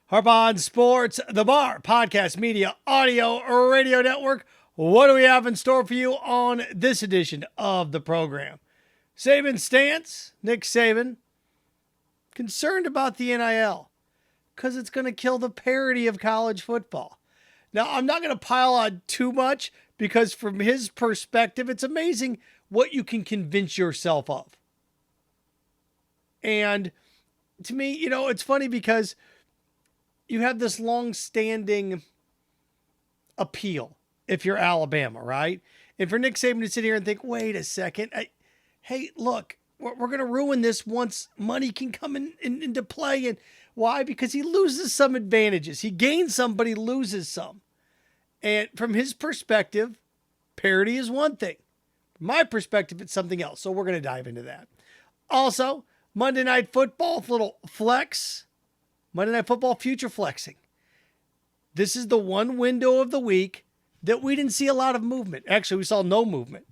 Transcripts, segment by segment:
Harp on Sports, the Bar, podcast, media, audio, radio network. What do we have in store for you on this edition of the program? Saban stance, Nick Saban, concerned about the NIL because it's going to kill the parity of college football. Now, I'm not going to pile on too much because from his perspective, it's amazing what you can convince yourself of. And to me, it's funny because you have this long-standing appeal if you're Alabama, right? And for Nick Saban to sit here and think, wait a second, hey, look, we're going to ruin this once money can come into play. And why? Because he loses some advantages. He gains some, but he loses some. And from his perspective, parity is one thing. From my perspective, it's something else. So we're going to dive into that. Also, Monday Night Football, little flex. Monday Night Football future flexing. This is the one window of the week that we didn't see a lot of movement. Actually, we saw no movement.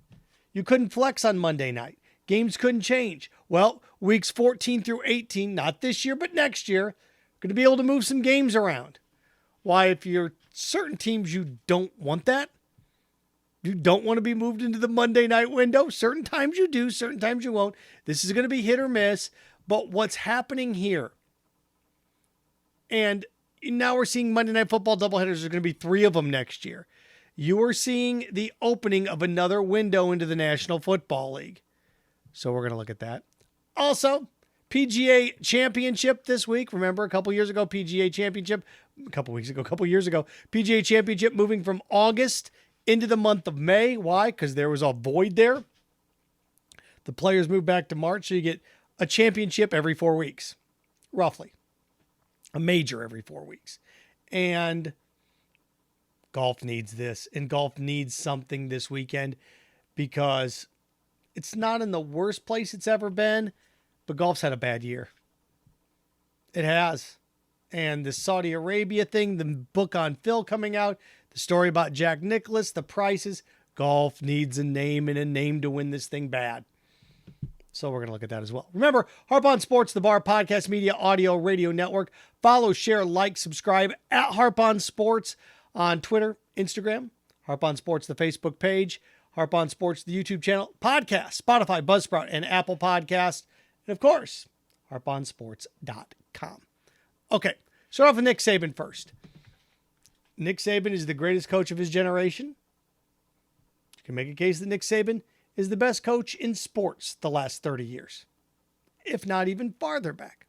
You couldn't flex on Monday night. Games couldn't change. Well, weeks 14 through 18, not this year, but next year, going to be able to move some games around. Why, if you're certain teams, you don't want that. You don't want to be moved into the Monday night window. Certain times you do, certain times you won't. This is going to be hit or miss. But what's happening here, and now we're seeing Monday Night Football doubleheaders. There's going to be 3 of them next year. You are seeing the opening of another window into the National Football League. So we're going to look at that. Also, PGA Championship this week. Remember, a couple years ago, PGA Championship. A couple years ago, PGA Championship moving from August into the month of May. Why? Because there was a void there. The players moved back to March, so you get a championship every 4 weeks, roughly. A major every 4 weeks. And golf needs this. And golf needs something this weekend because it's not in the worst place it's ever been, but golf's had a bad year. It has. And the Saudi Arabia thing, the book on Phil coming out, the story about Jack Nicklaus, the prices, golf needs a name and a name to win this thing bad. So we're going to look at that as well. Remember, Harp on Sports, the Bar, podcast, media, audio, radio network. Follow, share, like, subscribe at Harp on Sports on Twitter, Instagram. Harp on Sports, the Facebook page. Harp on Sports, the YouTube channel. Podcast, Spotify, Buzzsprout, and Apple Podcasts. And of course, harponsports.com. Okay, start off with Nick Saban first. Nick Saban is the greatest coach of his generation. You can make a case that Nick Saban is the best coach in sports the last 30 years, if not even farther back.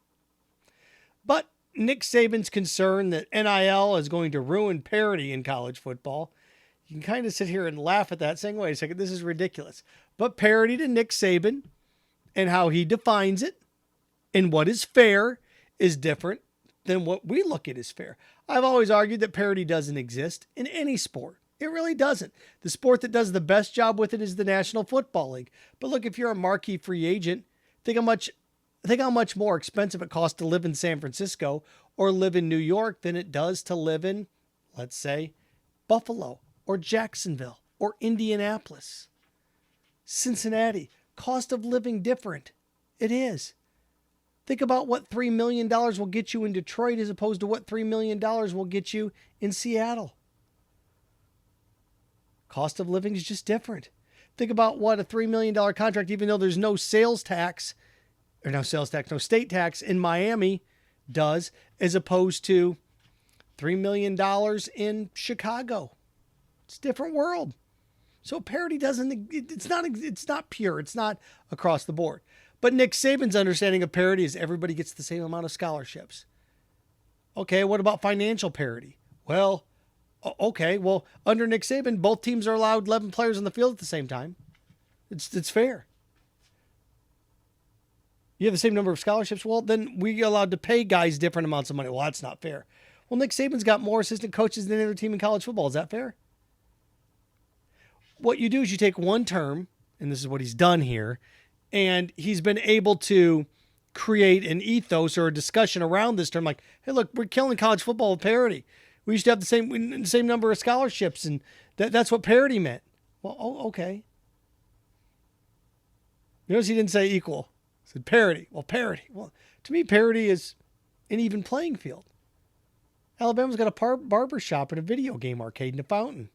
But Nick Saban's concern that NIL is going to ruin parity in college football, you can kind of sit here and laugh at that saying, wait a second, this is ridiculous. But parity to Nick Saban and how he defines it and what is fair is different than what we look at as fair. I've always argued that parity doesn't exist in any sport. It really doesn't. The sport that does the best job with it is the National Football League. But look, if you're a marquee free agent, think how much more expensive it costs to live in San Francisco or live in New York than it does to live in, let's say, Buffalo or Jacksonville or Indianapolis, Cincinnati. Cost of living different. It is. Think about what $3 million will get you in Detroit as opposed to what $3 million will get you in Seattle. Cost of living is just different. Think about what a $3 million contract, even though there's no state tax in Miami does, as opposed to $3 million in Chicago. It's a different world. So parity it's not pure. It's not across the board. But Nick Saban's understanding of parity is everybody gets the same amount of scholarships. Okay, what about financial parity? Well, under Nick Saban, both teams are allowed 11 players on the field at the same time. It's fair. You have the same number of scholarships, well, then we're allowed to pay guys different amounts of money. Well, that's not fair. Well, Nick Saban's got more assistant coaches than any other team in college football. Is that fair? What you do is you take one term, and this is what he's done here, and he's been able to create an ethos or a discussion around this term like, hey, look, we're killing college football with parity. We used to have the same number of scholarships, and that's what parity meant. Well, okay. Notice he didn't say equal. He said parity. Well, parity. Well, to me, parity is an even playing field. Alabama's got a barber shop and a video game arcade and a fountain.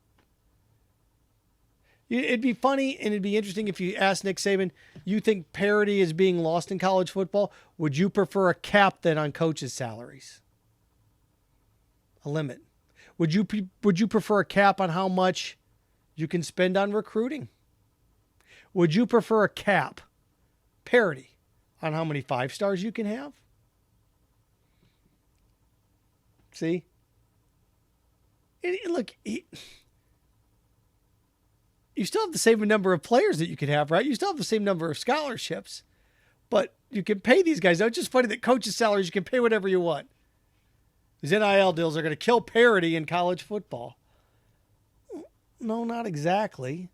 It'd be funny and it'd be interesting if you asked Nick Saban, you think parity is being lost in college football? Would you prefer a cap then on coaches' salaries? A limit. Would you prefer a cap on how much you can spend on recruiting? Would you prefer a cap, parity, on how many 5-stars you can have? See? Look, you still have the same number of players that you could have, right? You still have the same number of scholarships, but you can pay these guys. Now, it's just funny that coaches' salaries, you can pay whatever you want. These NIL deals are going to kill parity in college football. No, not exactly.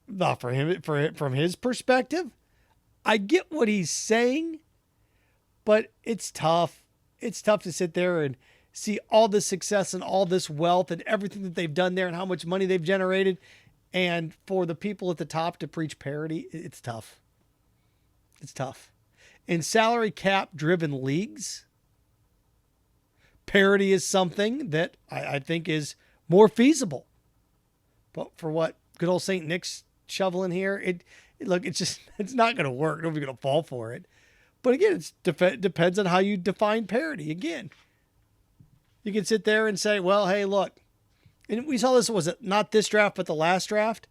Not for him, from his perspective. I get what he's saying, but it's tough. It's tough to sit there and see all this success and all this wealth and everything that they've done there and how much money they've generated. And for the people at the top to preach parity, it's tough. It's tough. In salary cap driven leagues, parity is something that I think is more feasible. But for what good old St. Nick's shoveling here, it's not going to work. Nobody's going to fall for it. But again, it depends on how you define parity. Again, you can sit there and say, well, hey, look. And we saw this, was it not this draft, but the last draft,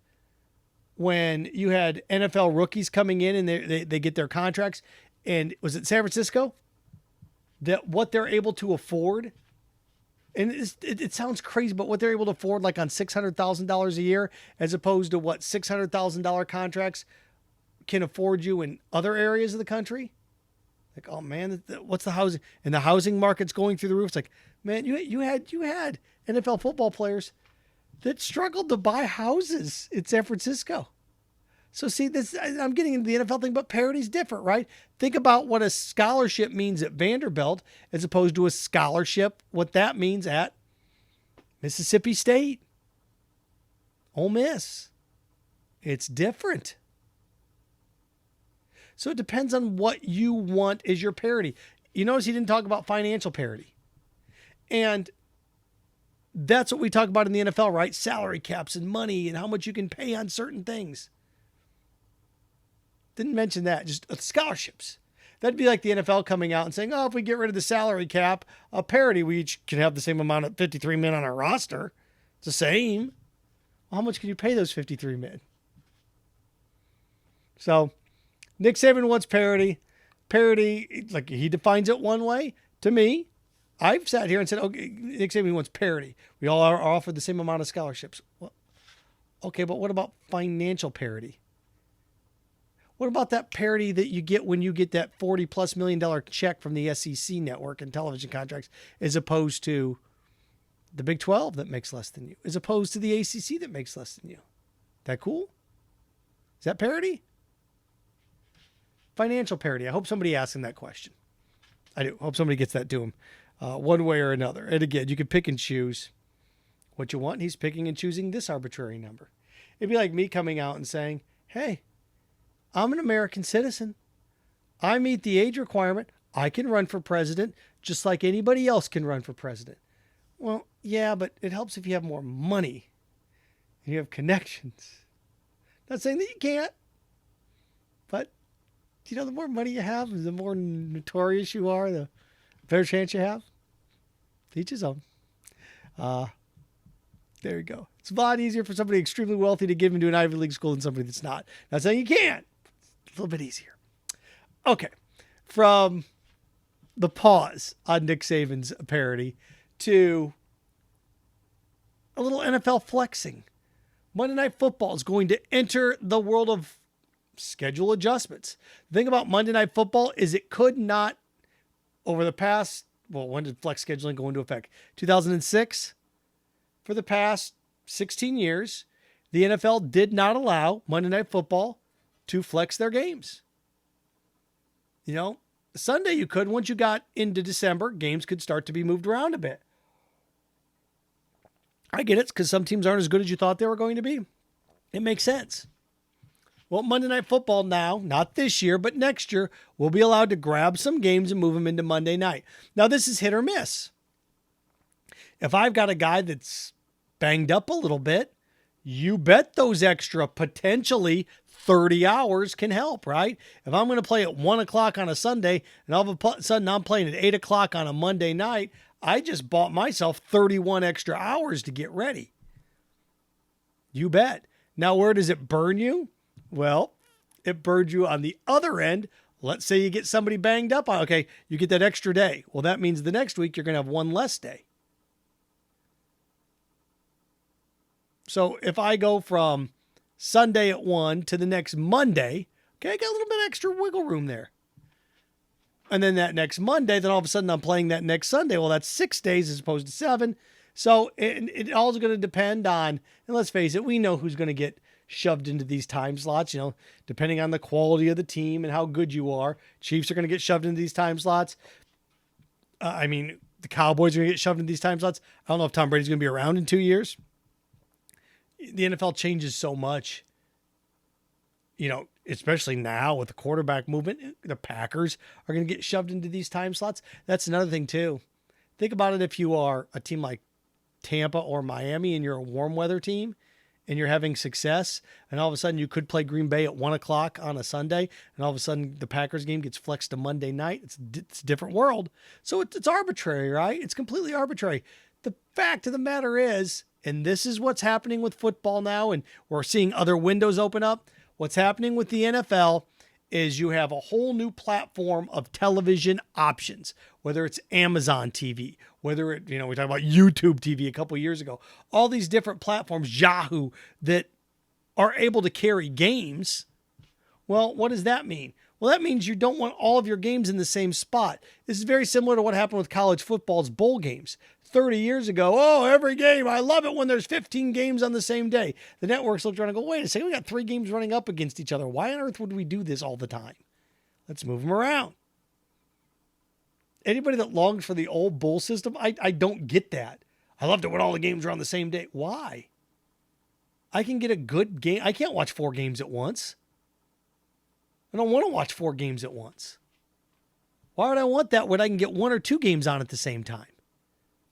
when you had NFL rookies coming in and they get their contracts. And was it San Francisco? That what they're able to afford, and it sounds crazy, but what they're able to afford, like on $600,000 a year, as opposed to what $600,000 contracts can afford you in other areas of the country. Like, oh man, what's the housing? And the housing market's going through the roof. It's like, man, you had NFL football players that struggled to buy houses in San Francisco. So see, I'm getting into the NFL thing, but parity's different, right? Think about what a scholarship means at Vanderbilt as opposed to a scholarship, what that means at Mississippi State, Ole Miss. It's different. So it depends on what you want as your parity. You notice he didn't talk about financial parity. And that's what we talk about in the NFL, right? Salary caps and money and how much you can pay on certain things. Didn't mention that, just scholarships. That'd be like the NFL coming out and saying, oh, if we get rid of the salary cap, a parity, we each can have the same amount of 53 men on our roster. It's the same. Well, how much can you pay those 53 men? So Nick Saban wants parity. Parity, like he defines it one way. To me, I've sat here and said, okay, Nick Saban wants parity. We all are offered the same amount of scholarships. Well, okay, but what about financial parity? What about that parity that you get when you get that $40+ million check from the SEC network and television contracts, as opposed to the Big 12 that makes less than you, as opposed to the ACC that makes less than you? That cool? Is that parity? Financial parity. I hope somebody asks him that question. I do. Hope somebody gets that to him one way or another. And again, you can pick and choose what you want. And he's picking and choosing this arbitrary number. It'd be like me coming out and saying, hey, I'm an American citizen. I meet the age requirement. I can run for president just like anybody else can run for president. Well, yeah, but it helps if you have more money and you have connections. Not saying that you can't, but the more money you have, the more notorious you are, the better chance you have. Each his own. There you go. It's a lot easier for somebody extremely wealthy to give into an Ivy League school than somebody that's not. Not saying you can't. A little bit easier. Okay. From the pause on Nick Saban's parody to a little NFL flexing. Monday Night Football is going to enter the world of schedule adjustments. The thing about Monday Night Football is it could not, over the past, when did flex scheduling go into effect? 2006? For the past 16 years, the NFL did not allow Monday Night Football to flex their games. Sunday you could. Once you got into December, games could start to be moved around a bit. I get it, because some teams aren't as good as you thought they were going to be. It makes sense. Well, Monday Night Football now, not this year, but next year, will be allowed to grab some games and move them into Monday night. Now, this is hit or miss. If I've got a guy that's banged up a little bit, you bet those extra potentially 30 hours can help, right? If I'm going to play at 1 o'clock on a Sunday and all of a sudden I'm playing at 8 o'clock on a Monday night, I just bought myself 31 extra hours to get ready. You bet. Now, where does it burn you? Well, it burns you on the other end. Let's say you get somebody banged up. Okay, you get that extra day. Well, that means the next week you're going to have one less day. So if I go from Sunday at 1 to the next Monday, okay, I got a little bit extra wiggle room there. And then that next Monday, then all of a sudden I'm playing that next Sunday. Well, that's 6 days as opposed to 7. So it all is going to depend on, and let's face it, we know who's going to get shoved into these time slots, depending on the quality of the team and how good you are. Chiefs are going to get shoved into these time slots. The Cowboys are going to get shoved into these time slots. I don't know if Tom Brady's going to be around in 2 years. The NFL changes so much, especially now with the quarterback movement. The Packers are going to get shoved into these time slots. That's another thing too. Think about it. If you are a team like Tampa or Miami and you're a warm weather team and you're having success, and all of a sudden you could play Green Bay at 1 o'clock on a Sunday, and all of a sudden the Packers game gets flexed to Monday night. It's a different world. So it's arbitrary, right? It's completely arbitrary. The fact of the matter is, and this is what's happening with football now, and we're seeing other windows open up. What's happening with the NFL is you have a whole new platform of television options, whether it's Amazon TV, whether it, we talked about YouTube TV a couple years ago, all these different platforms, Yahoo, that are able to carry games. Well, what does that mean? Well, that means you don't want all of your games in the same spot. This is very similar to what happened with college football's bowl games. 30 years ago, every game, I love it when there's 15 games on the same day. The networks looked around and go, wait a second, we got 3 games running up against each other. Why on earth would we do this all the time? Let's move them around. Anybody that longs for the old bowl system, I don't get that. I loved it when all the games were on the same day. Why? I can get a good game. I can't watch 4 games at once. I don't want to watch 4 games at once. Why would I want that when I can get 1 or 2 games on at the same time?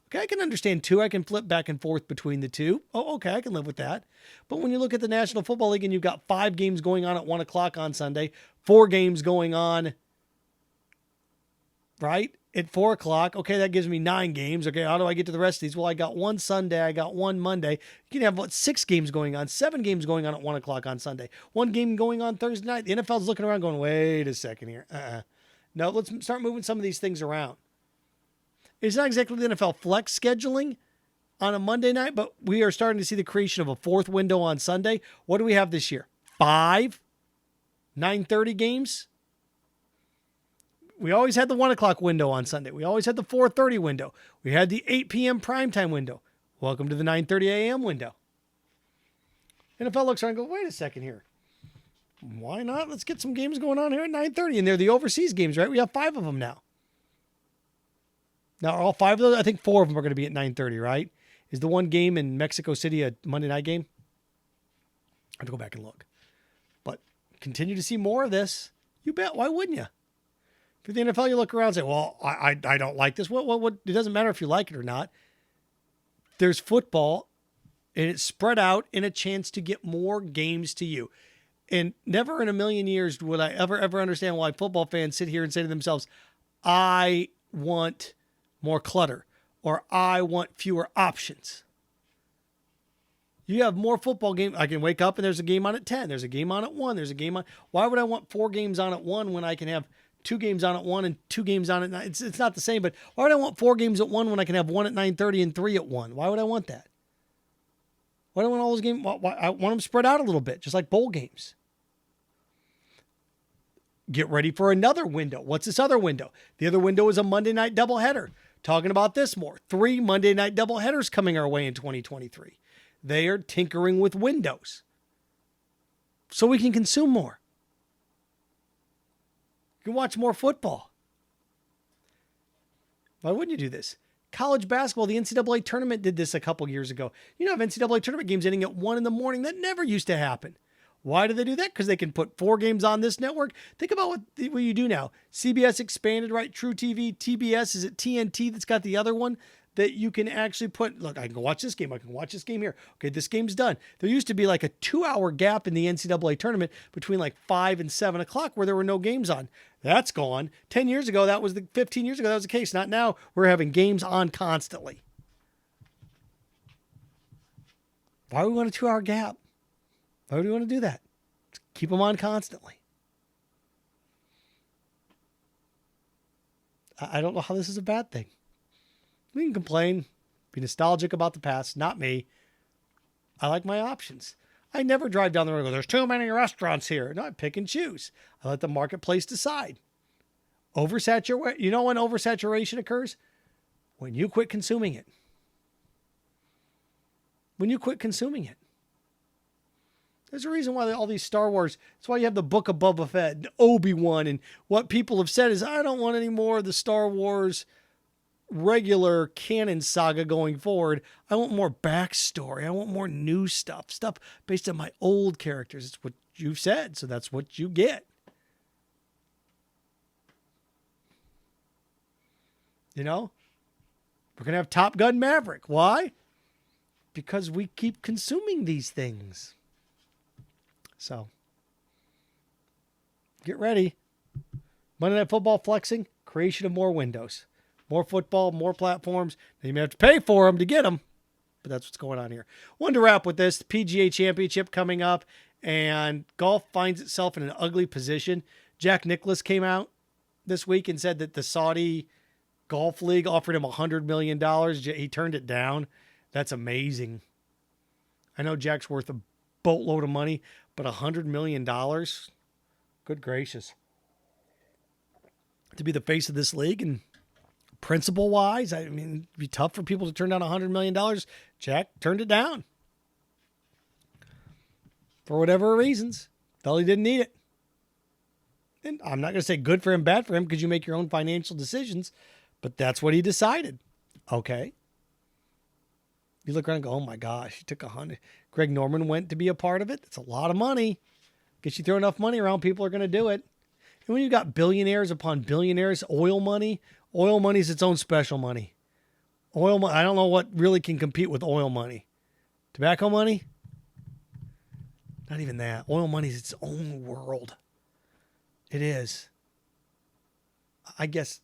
Okay, I can understand 2. I can flip back and forth between the 2. Oh, okay, I can live with that. But when you look at the National Football League and you've got 5 games going on at 1 o'clock on Sunday, 4 games going on, right, at 4 o'clock, okay, that gives me 9 games. Okay, how do I get to the rest of these? Well, I got 1 Sunday, I got 1 Monday. You can have, 6 games going on, 7 games going on at 1 o'clock on Sunday, 1 game going on Thursday night. The NFL's looking around going, wait a second here. No, let's start moving some of these things around. It's not exactly the NFL Flex scheduling on a Monday night, but we are starting to see the creation of a 4th window on Sunday. What do we have this year? 5 9:30 games? We always had the 1 o'clock window on Sunday. We always had the 4:30 window. We had the 8 p.m. primetime window. Welcome to the 9:30 a.m. window. NFL looks around and goes, wait a second here. Why not? Let's get some games going on here at 9:30. And they're the overseas games, right? We have 5 of them now. Now, are all 5 of those? I think 4 of them are going to be at 9:30, right? Is the one game in Mexico City a Monday night game? I have to go back and look. But continue to see more of this. You bet. Why wouldn't you? For the NFL, you look around and say, well, I don't like this. What? It doesn't matter if you like it or not. There's football, and it's spread out in a chance to get more games to you. And never in a million years would I ever understand why football fans sit here and say to themselves, I want more clutter, or I want fewer options. You have more football games. I can wake up and there's a game on at 10. There's a game on at 1. There's a game on. Why would I want 4 games on at 1 when I can have 2 games on at 1 and 2 games on at 9? It's not the same, but why would I want 4 games at 1 when I can have 1 at 9:30 and 3 at 1? Why would I want that? Why do I want all those games? Why, I want them spread out a little bit, just like bowl games. Get ready for another window. What's this other window? The other window is a Monday night doubleheader. Talking about this more. 3 Monday night doubleheaders coming our way in 2023. They are tinkering with windows so we can consume more. You can watch more football. Why wouldn't you do this? College basketball, the NCAA tournament did this a couple years ago. You know, have NCAA tournament games ending at 1 in the morning. That never used to happen. Why do they do that? Because they can put 4 games on this network. Think about what you do now. CBS expanded, right? True TV, TBS, is it TNT that's got the other one that you can actually put, look, I can watch this game. I can watch this game here. Okay, this game's done. There used to be like a 2-hour gap in the NCAA tournament between like 5 and 7 o'clock where there were no games on. That's gone. 15 years ago, that was the case. Not now. We're having games on constantly. Why do we want a 2-hour gap? Why do we want to do that? Just keep them on constantly. I don't know how this is a bad thing. We can complain, be nostalgic about the past. Not me. I like my options. I never drive down the road and go, there's too many restaurants here. No, I pick and choose. I let the marketplace decide. Oversaturation. You know when oversaturation occurs? When you quit consuming it. When you quit consuming it. There's a reason why all these Star Wars, that's why you have the Book of Boba Fett, and Obi-Wan, and what people have said is, I don't want any more of the Star Wars regular canon saga going forward. I want more backstory. I want more new stuff based on my old characters. It's what you've said, so that's what you get. You know? We're going to have Top Gun Maverick. Why? Because we keep consuming these things. So, get ready. Monday Night Football flexing, creation of more windows. More football, more platforms. Now you may have to pay for them to get them, but that's what's going on here. Wanted to wrap with this. The PGA Championship coming up, and golf finds itself in an ugly position. Jack Nicklaus came out this week and said that the Saudi Golf League offered him $100 million. He turned it down. That's amazing. I know Jack's worth a boatload of money, but $100 million? Good gracious. To be the face of this league, and principle-wise, I mean, it'd be tough for people to turn down $100 million. Jack turned it down. For whatever reasons. Felt he didn't need it. And I'm not going to say good for him, bad for him, because you make your own financial decisions, but that's what he decided. Okay. You look around and go, oh my gosh, he took 100. Greg Norman went to be a part of it. It's a lot of money. Guess you throw enough money around, people are going to do it. And when you've got billionaires upon billionaires, oil money is its own special money. Oil money, I don't know what really can compete with oil money. Tobacco money? Not even that. Oil money is its own world. It is. I guess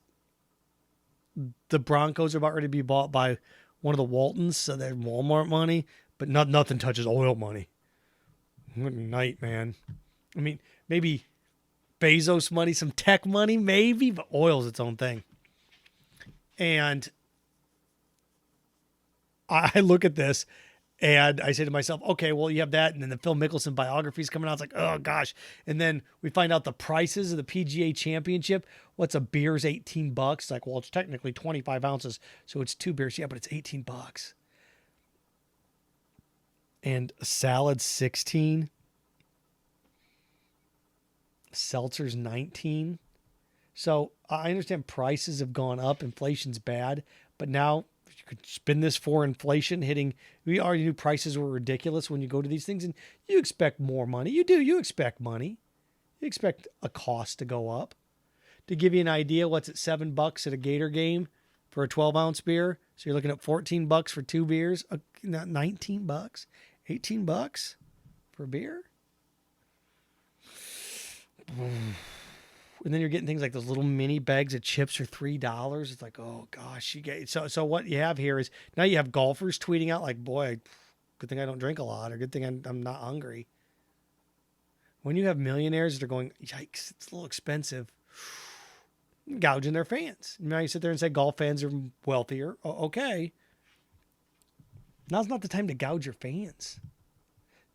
the Broncos are about ready to be bought by one of the Waltons, so they're Walmart money, but nothing touches oil money. What a night, man. I mean, maybe Bezos money, some tech money, maybe, but oil's its own thing. And I look at this and I say to myself, okay, well, you have that. And then the Phil Mickelson biography is coming out. It's like, oh gosh. And then we find out the prices of the PGA Championship. What's a beer's $18? It's like, well, it's technically 25 ounces. So it's 2 beers. Yeah, but it's $18. And a salad, 16. Seltzer's 19. So I understand prices have gone up. Inflation's bad. But now you could spin this for inflation hitting. We already knew prices were ridiculous when you go to these things. And you expect more money. You do. You expect money. You expect a cost to go up. To give you an idea, what's at $7 at a Gator game for a 12-ounce beer? So you're looking at $14 for 2 beers. $19, $18 for a beer. And then you're getting things like those little mini bags of chips for $3. It's like, oh gosh, you get so what you have here is now you have golfers tweeting out like, boy, good thing I don't drink a lot, or good thing I'm not hungry. When you have millionaires that are going, yikes, it's a little expensive, gouging their fans. Now you sit there and say golf fans are wealthier. Okay. Now's not the time to gouge your fans.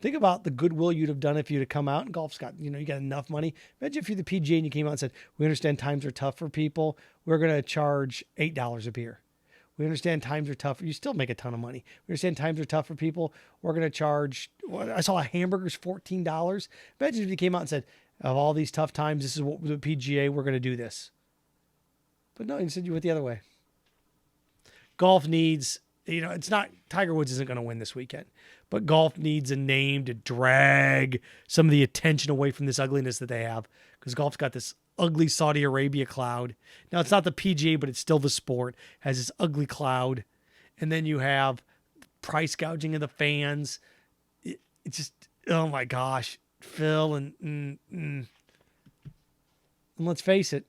Think about the goodwill you'd have done if you'd have come out and golf's got, you got enough money. Imagine if you're the PGA and you came out and said, we understand times are tough for people. We're going to charge $8 a beer. We understand times are tough. You still make a ton of money. We understand times are tough for people. We're going to charge, I saw a hamburger's $14. Imagine if you came out and said, of all these tough times, this is what the PGA, we're going to do this. But no, instead you went the other way. Golf needs It's not Tiger Woods isn't going to win this weekend, but golf needs a name to drag some of the attention away from this ugliness that they have, because golf's got this ugly Saudi Arabia cloud. Now, it's not the PGA, but it's still the sport. It has this ugly cloud. And then you have price gouging of the fans. It just, oh my gosh, Phil. And let's face it,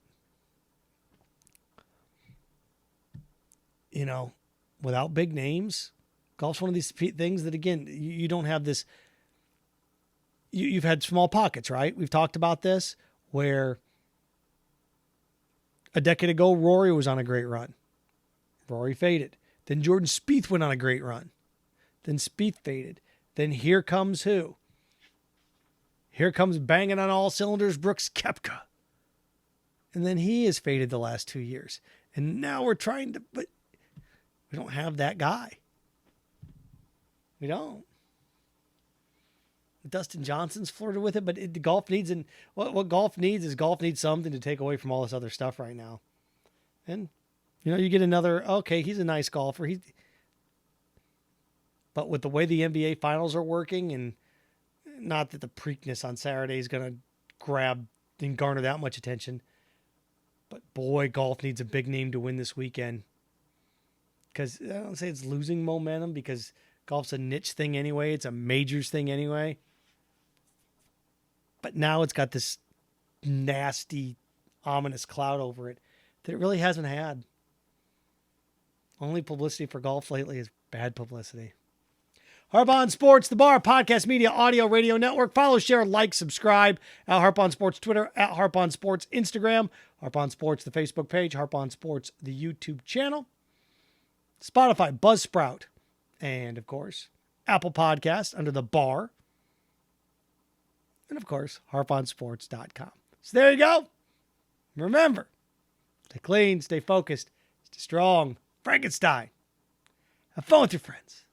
without big names, golf's one of these things that, again, you don't have this. You've had small pockets, right? We've talked about this, where a decade ago, Rory was on a great run. Rory faded. Then Jordan Spieth went on a great run. Then Spieth faded. Then here comes who? Here comes banging on all cylinders, Brooks Koepka. And then he has faded the last 2 years. And now we're trying to, but we don't have that guy. We don't. Dustin Johnson's flirted with it, but golf needs, and what golf needs is golf needs something to take away from all this other stuff right now. And, you get another, okay, he's a nice golfer. But with the way the NBA finals are working, and not that the Preakness on Saturday is going to grab and garner that much attention, but boy, golf needs a big name to win this weekend. Because I don't say it's losing momentum, because golf's a niche thing anyway. It's a majors thing anyway. But now it's got this nasty, ominous cloud over it that it really hasn't had. Only publicity for golf lately is bad publicity. Harp On Sports, the Bar, podcast, media, audio, radio network. Follow, share, like, subscribe at Harp On Sports Twitter, at Harp On Sports Instagram, Harp On Sports the Facebook page, Harp On Sports the YouTube channel, Spotify, Buzzsprout, and, of course, Apple Podcast under the Bar. And, of course, harponsports.com. So there you go. Remember, stay clean, stay focused, stay strong. Frankenstein. Have fun with your friends.